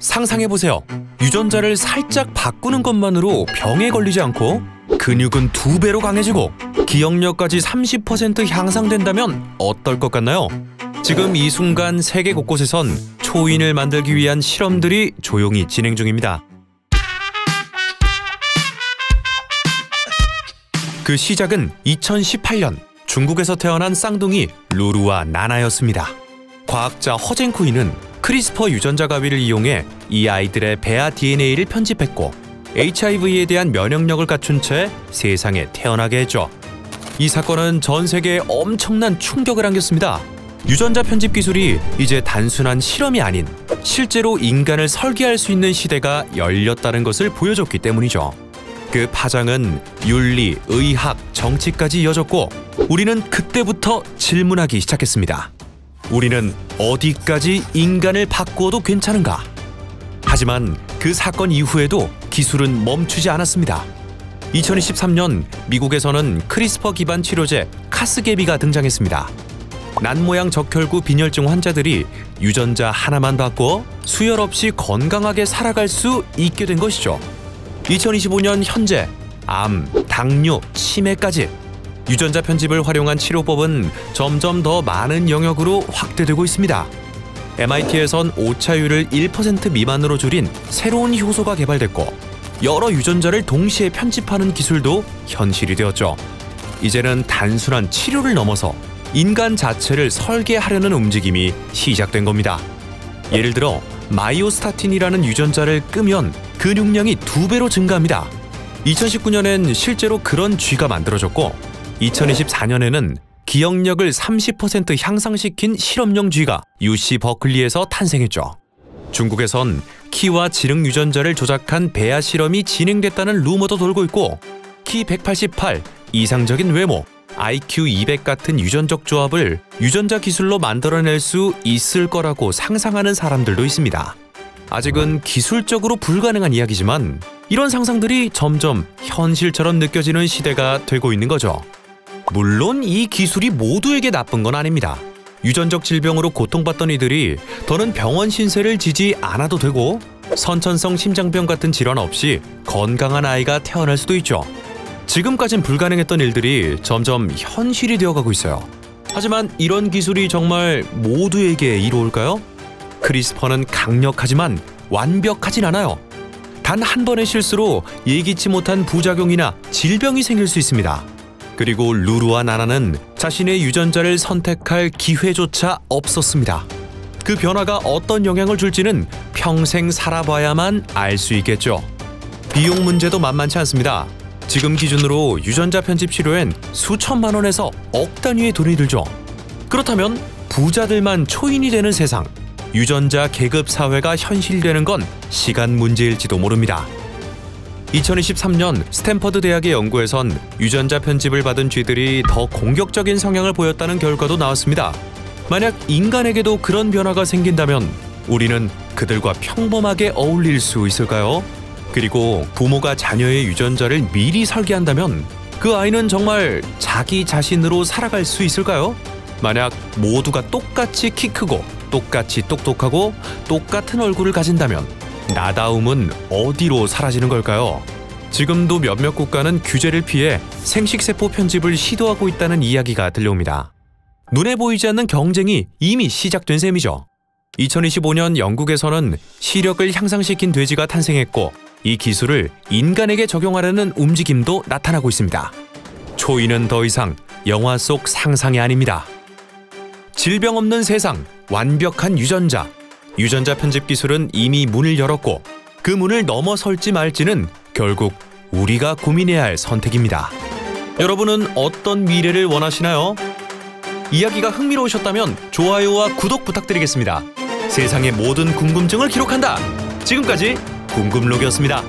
상상해보세요. 유전자를 살짝 바꾸는 것만으로 병에 걸리지 않고 근육은 2배로 강해지고 기억력까지 30% 향상된다면 어떨 것 같나요? 지금 이 순간 세계 곳곳에선 초인을 만들기 위한 실험들이 조용히 진행 중입니다. 그 시작은 2018년 중국에서 태어난 쌍둥이 루루와 나나였습니다. 과학자 허젠쿠이는 크리스퍼 유전자 가위를 이용해 이 아이들의 배아 DNA를 편집했고 HIV에 대한 면역력을 갖춘 채 세상에 태어나게 했죠. 이 사건은 전 세계에 엄청난 충격을 안겼습니다. 유전자 편집 기술이 이제 단순한 실험이 아닌 실제로 인간을 설계할 수 있는 시대가 열렸다는 것을 보여줬기 때문이죠. 그 파장은 윤리, 의학, 정치까지 이어졌고 우리는 그때부터 질문하기 시작했습니다. 우리는 어디까지 인간을 바꾸어도 괜찮은가? 하지만 그 사건 이후에도 기술은 멈추지 않았습니다. 2023년 미국에서는 크리스퍼 기반 치료제 카스게비가 등장했습니다. 난모양 적혈구 빈혈증 환자들이 유전자 하나만 바꿔 수혈 없이 건강하게 살아갈 수 있게 된 것이죠. 2025년 현재 암, 당뇨, 치매까지 유전자 편집을 활용한 치료법은 점점 더 많은 영역으로 확대되고 있습니다. MIT에선 오차율을 1% 미만으로 줄인 새로운 효소가 개발됐고 여러 유전자를 동시에 편집하는 기술도 현실이 되었죠. 이제는 단순한 치료를 넘어서 인간 자체를 설계하려는 움직임이 시작된 겁니다. 예를 들어 마이오스타틴이라는 유전자를 끄면 근육량이 2배로 증가합니다. 2019년엔 실제로 그런 쥐가 만들어졌고 2024년에는 기억력을 30% 향상시킨 실험용 쥐가 UC 버클리에서 탄생했죠. 중국에선 키와 지능 유전자를 조작한 배아 실험이 진행됐다는 루머도 돌고 있고 키 188, 이상적인 외모, IQ 200 같은 유전적 조합을 유전자 기술로 만들어낼 수 있을 거라고 상상하는 사람들도 있습니다. 아직은 기술적으로 불가능한 이야기지만 이런 상상들이 점점 현실처럼 느껴지는 시대가 되고 있는 거죠. 물론 이 기술이 모두에게 나쁜 건 아닙니다. 유전적 질병으로 고통받던 이들이 더는 병원 신세를 지지 않아도 되고 선천성 심장병 같은 질환 없이 건강한 아이가 태어날 수도 있죠. 지금까진 불가능했던 일들이 점점 현실이 되어가고 있어요. 하지만 이런 기술이 정말 모두에게 이로울까요? 크리스퍼는 강력하지만 완벽하진 않아요. 단 한 번의 실수로 예기치 못한 부작용이나 질병이 생길 수 있습니다. 그리고 루루와 나나는 자신의 유전자를 선택할 기회조차 없었습니다. 그 변화가 어떤 영향을 줄지는 평생 살아봐야만 알 수 있겠죠. 비용 문제도 만만치 않습니다. 지금 기준으로 유전자 편집 치료엔 수천만 원에서 억 단위의 돈이 들죠. 그렇다면 부자들만 초인이 되는 세상, 유전자 계급 사회가 현실되는 건 시간 문제일지도 모릅니다. 2023년 스탠퍼드 대학의 연구에선 유전자 편집을 받은 쥐들이 더 공격적인 성향을 보였다는 결과도 나왔습니다. 만약 인간에게도 그런 변화가 생긴다면 우리는 그들과 평범하게 어울릴 수 있을까요? 그리고 부모가 자녀의 유전자를 미리 설계한다면 그 아이는 정말 자기 자신으로 살아갈 수 있을까요? 만약 모두가 똑같이 키 크고 똑같이 똑똑하고 똑같은 얼굴을 가진다면 나다움은 어디로 사라지는 걸까요? 지금도 몇몇 국가는 규제를 피해 생식세포 편집을 시도하고 있다는 이야기가 들려옵니다. 눈에 보이지 않는 경쟁이 이미 시작된 셈이죠. 2025년 영국에서는 시력을 향상시킨 돼지가 탄생했고 이 기술을 인간에게 적용하려는 움직임도 나타나고 있습니다. 초인은 더 이상 영화 속 상상이 아닙니다. 질병 없는 세상, 완벽한 유전자. 유전자 편집 기술은 이미 문을 열었고 그 문을 넘어설지 말지는 결국 우리가 고민해야 할 선택입니다. 여러분은 어떤 미래를 원하시나요? 이야기가 흥미로우셨다면 좋아요와 구독 부탁드리겠습니다. 세상의 모든 궁금증을 기록한다. 지금까지 궁금록이었습니다.